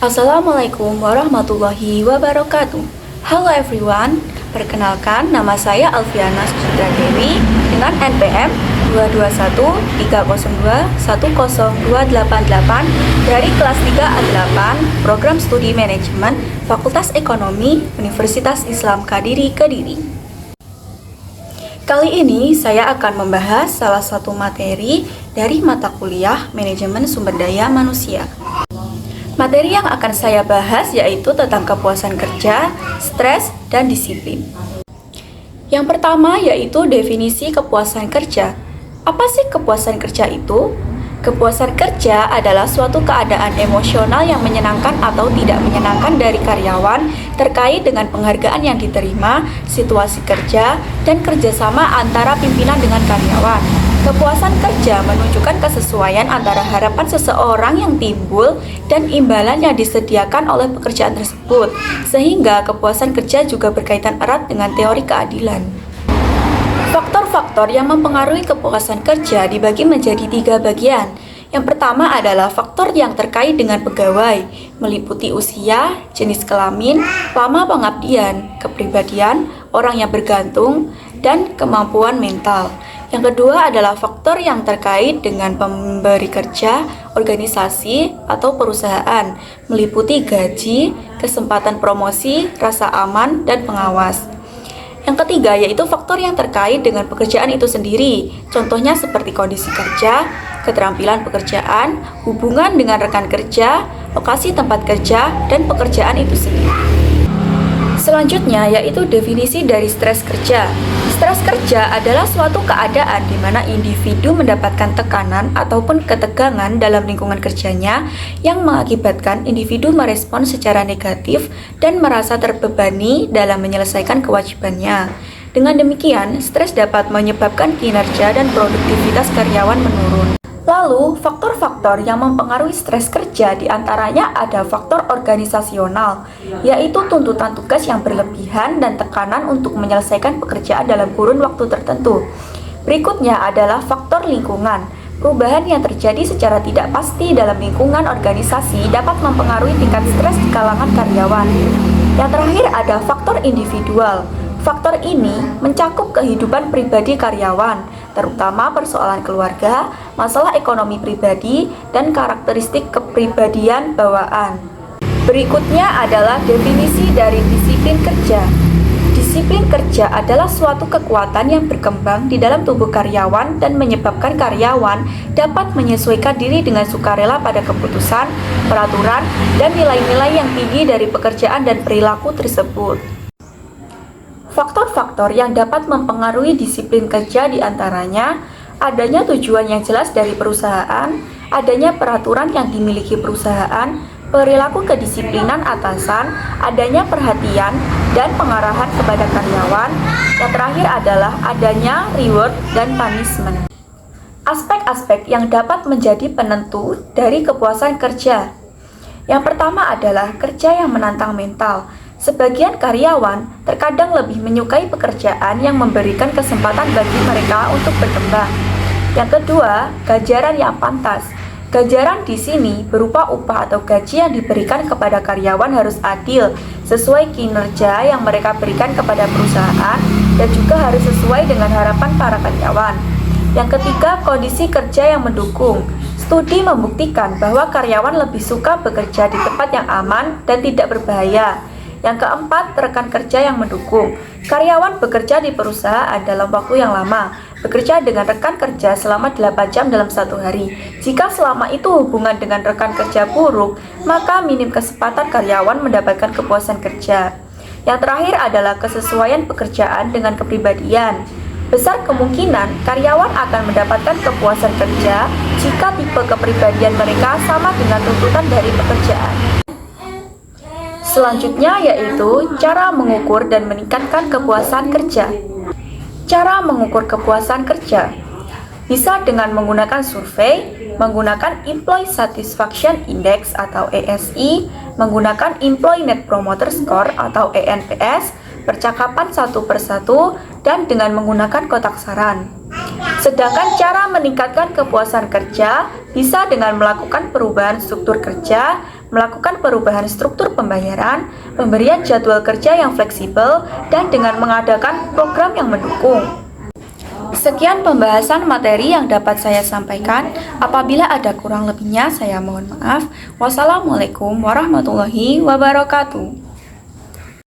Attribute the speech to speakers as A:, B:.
A: Assalamualaikum warahmatullahi wabarakatuh. Halo everyone, perkenalkan nama saya Alfiana Sucitra Dewi dengan NPM 22130210288 dari kelas 3A8 Program Studi Manajemen Fakultas Ekonomi Universitas Islam Kadiri Kediri. Kali ini saya akan membahas salah satu materi dari mata kuliah Manajemen Sumber Daya Manusia. Materi yang akan saya bahas yaitu tentang kepuasan kerja, stres, dan disiplin. Yang pertama yaitu definisi kepuasan kerja. Apa sih kepuasan kerja itu? Kepuasan kerja adalah suatu keadaan emosional yang menyenangkan atau tidak menyenangkan dari karyawan terkait dengan penghargaan yang diterima, situasi kerja, dan kerjasama antara pimpinan dengan karyawan. Kepuasan kerja menunjukkan kesesuaian antara harapan seseorang yang timbul dan imbalan yang disediakan oleh pekerjaan tersebut, sehingga kepuasan kerja juga berkaitan erat dengan teori keadilan. Faktor-faktor yang mempengaruhi kepuasan kerja dibagi menjadi 3 bagian. Yang pertama adalah faktor yang terkait dengan pegawai, meliputi usia, jenis kelamin, lama pengabdian, kepribadian, orang yang bergantung, dan kemampuan mental. Yang kedua adalah faktor yang terkait dengan pemberi kerja, organisasi, atau perusahaan, meliputi gaji, kesempatan promosi, rasa aman, dan pengawas. Yang ketiga yaitu faktor yang terkait dengan pekerjaan itu sendiri, contohnya seperti kondisi kerja, keterampilan pekerjaan, hubungan dengan rekan kerja, lokasi tempat kerja, dan pekerjaan itu sendiri. Selanjutnya yaitu definisi dari stres kerja. Stres kerja adalah suatu keadaan di mana individu mendapatkan tekanan ataupun ketegangan dalam lingkungan kerjanya yang mengakibatkan individu merespon secara negatif dan merasa terbebani dalam menyelesaikan kewajibannya. Dengan demikian, stres dapat menyebabkan kinerja dan produktivitas karyawan menurun. Lalu, faktor-faktor yang mempengaruhi stres kerja diantaranya ada faktor organisasional, yaitu tuntutan tugas yang berlebihan dan tekanan untuk menyelesaikan pekerjaan dalam kurun waktu tertentu. Berikutnya adalah faktor lingkungan. Perubahan yang terjadi secara tidak pasti dalam lingkungan organisasi dapat mempengaruhi tingkat stres di kalangan karyawan. Yang terakhir ada faktor individual. Faktor ini mencakup kehidupan pribadi karyawan, terutama persoalan keluarga, masalah ekonomi pribadi, dan karakteristik kepribadian bawaan. Berikutnya adalah definisi dari disiplin kerja. Disiplin kerja adalah suatu kekuatan yang berkembang di dalam tubuh karyawan dan menyebabkan karyawan dapat menyesuaikan diri dengan sukarela pada keputusan, peraturan, dan nilai-nilai yang tinggi dari pekerjaan dan perilaku tersebut. Faktor-faktor yang dapat mempengaruhi disiplin kerja diantaranya adanya tujuan yang jelas dari perusahaan, adanya peraturan yang dimiliki perusahaan, perilaku kedisiplinan atasan, adanya perhatian dan pengarahan kepada karyawan. Yang terakhir adalah adanya reward dan punishment. Aspek-aspek yang dapat menjadi penentu dari kepuasan kerja. Yang pertama adalah kerja yang menantang mental. Sebagian karyawan terkadang lebih menyukai pekerjaan yang memberikan kesempatan bagi mereka untuk berkembang. Yang kedua, ganjaran yang pantas. Ganjaran di sini berupa upah atau gaji yang diberikan kepada karyawan harus adil, sesuai kinerja yang mereka berikan kepada perusahaan dan juga harus sesuai dengan harapan para karyawan. Yang ketiga, kondisi kerja yang mendukung. Studi membuktikan bahwa karyawan lebih suka bekerja di tempat yang aman dan tidak berbahaya. Yang keempat, rekan kerja yang mendukung. Karyawan bekerja di perusahaan dalam waktu yang lama, bekerja dengan rekan kerja selama 8 jam dalam satu hari. Jika selama itu hubungan dengan rekan kerja buruk, maka minim kesempatan karyawan mendapatkan kepuasan kerja. Yang terakhir adalah kesesuaian pekerjaan dengan kepribadian. Besar kemungkinan karyawan akan mendapatkan kepuasan kerja jika tipe kepribadian mereka sama dengan tuntutan dari pekerjaan. Selanjutnya yaitu cara mengukur dan meningkatkan kepuasan kerja. Cara mengukur kepuasan kerja bisa dengan menggunakan survei, menggunakan Employee Satisfaction Index atau ESI, menggunakan Employee Net Promoter Score atau ENPS, percakapan satu persatu, dan dengan menggunakan kotak saran. Sedangkan cara meningkatkan kepuasan kerja bisa dengan melakukan perubahan struktur kerja, melakukan perubahan struktur pembayaran, pemberian jadwal kerja yang fleksibel, dan dengan mengadakan program yang mendukung. Sekian pembahasan materi yang dapat saya sampaikan. Apabila ada kurang lebihnya, saya mohon maaf. Wassalamualaikum warahmatullahi wabarakatuh.